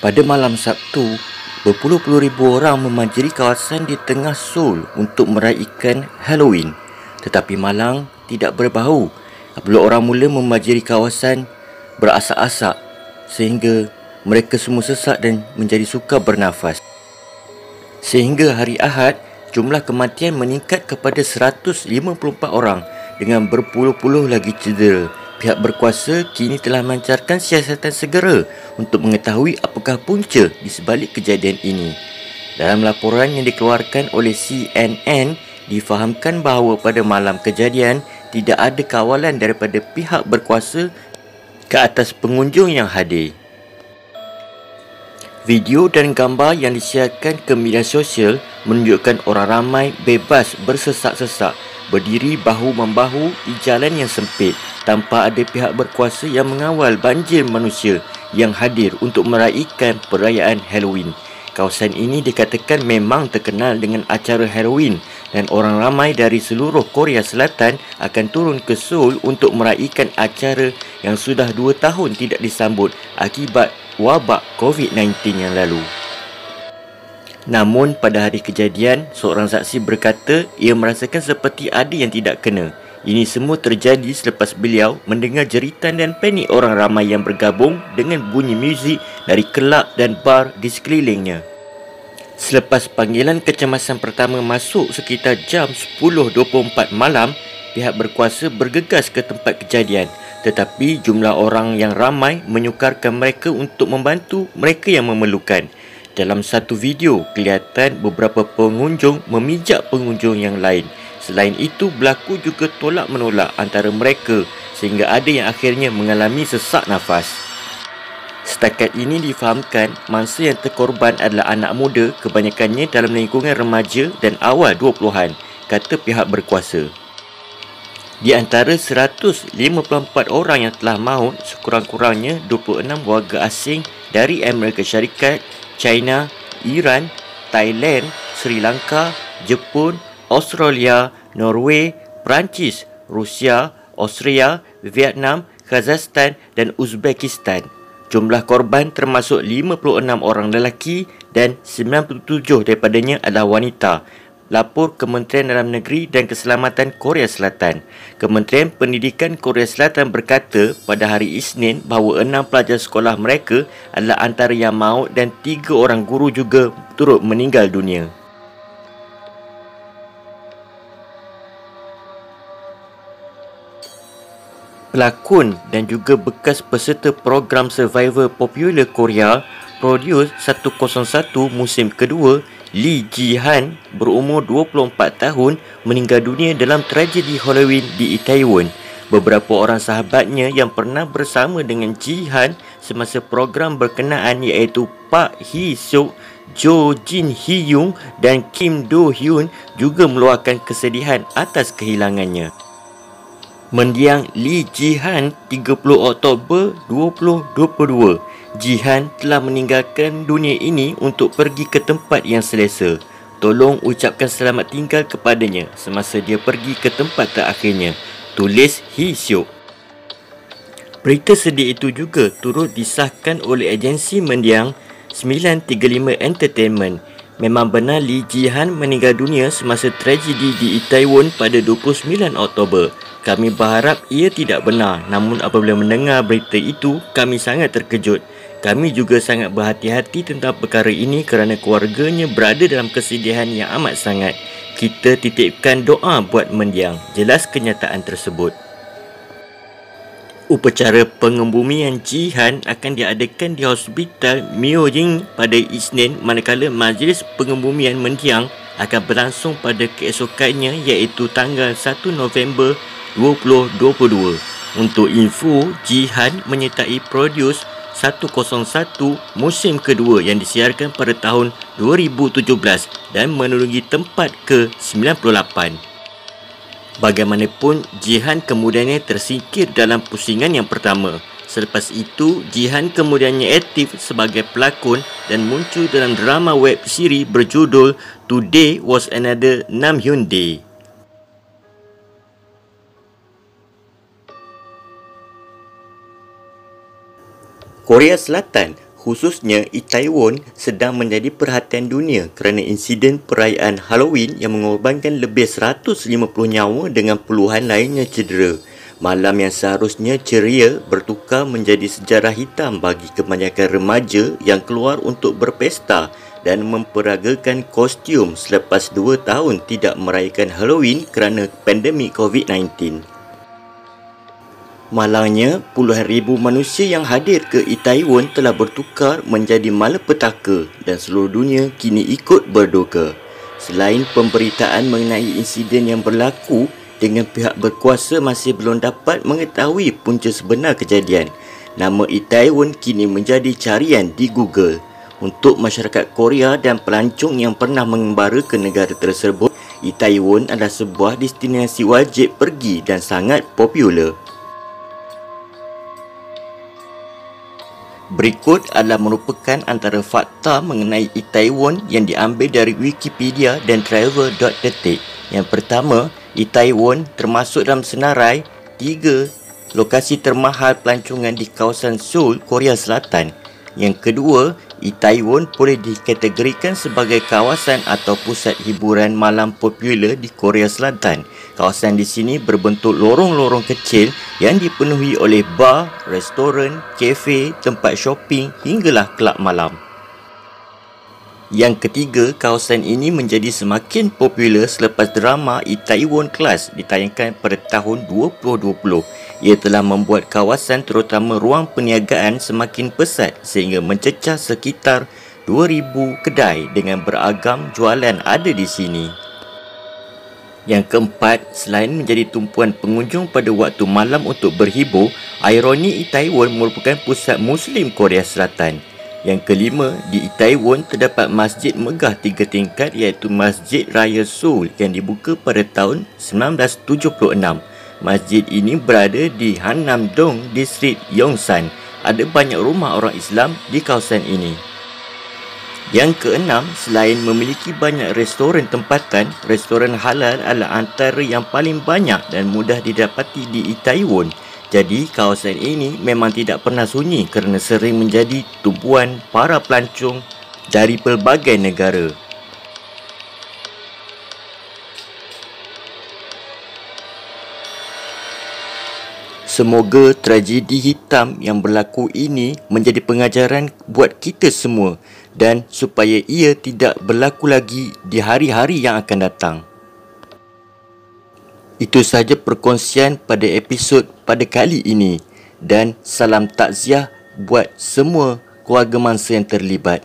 Pada malam Sabtu, berpuluh-puluh ribu orang memanjiri kawasan di tengah Seoul untuk meraihkan Halloween. Tetapi malang tidak berbau apabila orang mula memanjiri kawasan berasak-asak sehingga mereka semua sesak dan menjadi sukar bernafas. Sehingga hari Ahad, jumlah kematian meningkat kepada 154 orang dengan berpuluh-puluh lagi cedera. Pihak berkuasa kini telah melancarkan siasatan segera untuk mengetahui apakah punca di sebalik kejadian ini. Dalam laporan yang dikeluarkan oleh CNN, difahamkan bahawa pada malam kejadian tidak ada kawalan daripada pihak berkuasa ke atas pengunjung yang hadir. Video dan gambar yang disiarkan ke media sosial menunjukkan orang ramai bebas bersesak-sesak, berdiri bahu-membahu di jalan yang sempit tanpa ada pihak berkuasa yang mengawal banjir manusia yang hadir untuk meraihkan perayaan Halloween. Kawasan ini dikatakan memang terkenal dengan acara Halloween dan orang ramai dari seluruh Korea Selatan akan turun ke Seoul untuk meraihkan acara yang sudah 2 tahun tidak disambut akibat wabak COVID-19 yang lalu. Namun pada hari kejadian, seorang saksi berkata ia merasakan seperti ada yang tidak kena. Ini semua terjadi selepas beliau mendengar jeritan dan panik orang ramai yang bergabung dengan bunyi muzik dari kelab dan bar di sekelilingnya. Selepas panggilan kecemasan pertama masuk sekitar jam 10.24 malam, pihak berkuasa bergegas ke tempat kejadian. Tetapi jumlah orang yang ramai menyukarkan mereka untuk membantu mereka yang memerlukan. Dalam satu video, kelihatan beberapa pengunjung memijak pengunjung yang lain. Selain itu, berlaku juga tolak-menolak antara mereka sehingga ada yang akhirnya mengalami sesak nafas. Setakat ini difahamkan mangsa yang terkorban adalah anak muda, kebanyakannya dalam lingkungan remaja dan awal 20-an, kata pihak berkuasa. Di antara 154 orang yang telah maut, sekurang-kurangnya 26 warga asing dari Amerika Syarikat, China, Iran, Thailand, Sri Lanka, Jepun, Australia, Norway, Perancis, Rusia, Austria, Vietnam, Kazakhstan dan Uzbekistan. Jumlah korban termasuk 56 orang lelaki dan 97 daripadanya adalah wanita. Lapor Kementerian Dalam Negeri dan Keselamatan Korea Selatan. Kementerian Pendidikan Korea Selatan berkata pada hari Isnin bahawa 6 pelajar sekolah mereka adalah antara yang maut dan 3 orang guru juga turut meninggal dunia. Pelakon dan juga bekas peserta program Survivor popular Korea Produce 101 musim kedua, Lee Ji-han berumur 24 tahun meninggal dunia dalam tragedi Halloween di Itaewon. Beberapa orang sahabatnya yang pernah bersama dengan Ji-han semasa program berkenaan iaitu Park Hee-seok, Jo Jin-hyung dan Kim Do-hyun juga meluahkan kesedihan atas kehilangannya. Mendiang Lee Ji-han 30 Oktober 2022. Ji-han telah meninggalkan dunia ini untuk pergi ke tempat yang selesa. Tolong ucapkan selamat tinggal kepadanya semasa dia pergi ke tempat terakhirnya, tulis Hee-seok. Berita sedih itu juga turut disahkan oleh agensi mendiang 935 Entertainment. Memang benar Lee Ji-han meninggal dunia semasa tragedi di Itaewon pada 29 Oktober. Kami berharap ia tidak benar, namun apabila mendengar berita itu, kami sangat terkejut. Kami juga sangat berhati-hati tentang perkara ini kerana keluarganya berada dalam kesedihan yang amat sangat. Kita titipkan doa buat mendiang, jelas kenyataan tersebut. Upacara pengebumian Ji-han akan diadakan di Hospital Myorying pada Isnin, manakala majlis pengebumian mendiang akan berlangsung pada keesokannya iaitu tanggal 1 November 2022. Untuk info, Ji-han menyertai Produce 101 musim kedua yang disiarkan pada tahun 2017 dan menduduki tempat ke-98. Bagaimanapun, Ji-han kemudiannya tersingkir dalam pusingan yang pertama. Selepas itu, Ji-han kemudiannya aktif sebagai pelakon dan muncul dalam drama web siri berjudul Today Was Another Namhyun Day. Korea Selatan khususnya Itaewon sedang menjadi perhatian dunia kerana insiden perayaan Halloween yang mengorbankan lebih 150 nyawa dengan puluhan lainnya cedera. Malam yang seharusnya ceria bertukar menjadi sejarah hitam bagi kebanyakan remaja yang keluar untuk berpesta dan memperagakan kostum selepas 2 tahun tidak merayakan Halloween kerana pandemik COVID-19. Malangnya, puluhan ribu manusia yang hadir ke Itaewon telah bertukar menjadi malapetaka dan seluruh dunia kini ikut berduka. Selain pemberitaan mengenai insiden yang berlaku, dengan pihak berkuasa masih belum dapat mengetahui punca sebenar kejadian. Nama Itaewon kini menjadi carian di Google. Untuk masyarakat Korea dan pelancong yang pernah mengembara ke negara tersebut, Itaewon adalah sebuah destinasi wajib pergi dan sangat popular. Berikut adalah merupakan antara fakta mengenai Itaewon yang diambil dari Wikipedia dan travel.detik. Yang pertama, Itaewon termasuk dalam senarai 3 lokasi termahal pelancongan di kawasan Seoul, Korea Selatan. Yang kedua, Itaewon boleh dikategorikan sebagai kawasan atau pusat hiburan malam popular di Korea Selatan. Kawasan di sini berbentuk lorong-lorong kecil yang dipenuhi oleh bar, restoran, kafe, tempat shopping hinggalah kelab malam. Yang ketiga, kawasan ini menjadi semakin popular selepas drama Itaewon Class ditayangkan pada tahun 2020. Ia telah membuat kawasan terutama ruang perniagaan semakin pesat sehingga mencecah sekitar 2,000 kedai dengan beragam jualan ada di sini. Yang keempat, selain menjadi tumpuan pengunjung pada waktu malam untuk berhibur, ironi Itaewon merupakan pusat Muslim Korea Selatan. Yang kelima, di Itaewon terdapat masjid megah 3 tingkat iaitu Masjid Raya Seoul yang dibuka pada tahun 1976. Masjid ini berada di Hannam-dong, distrik Yongsan. Ada banyak rumah orang Islam di kawasan ini. Yang keenam, selain memiliki banyak restoran tempatan, restoran halal adalah antara yang paling banyak dan mudah didapati di Itaewon. Jadi, kawasan ini memang tidak pernah sunyi kerana sering menjadi tumpuan para pelancong dari pelbagai negara. Semoga tragedi hitam yang berlaku ini menjadi pengajaran buat kita semua dan supaya ia tidak berlaku lagi di hari-hari yang akan datang. Itu sahaja perkongsian pada episod pada kali ini dan salam takziah buat semua keluarga mangsa yang terlibat.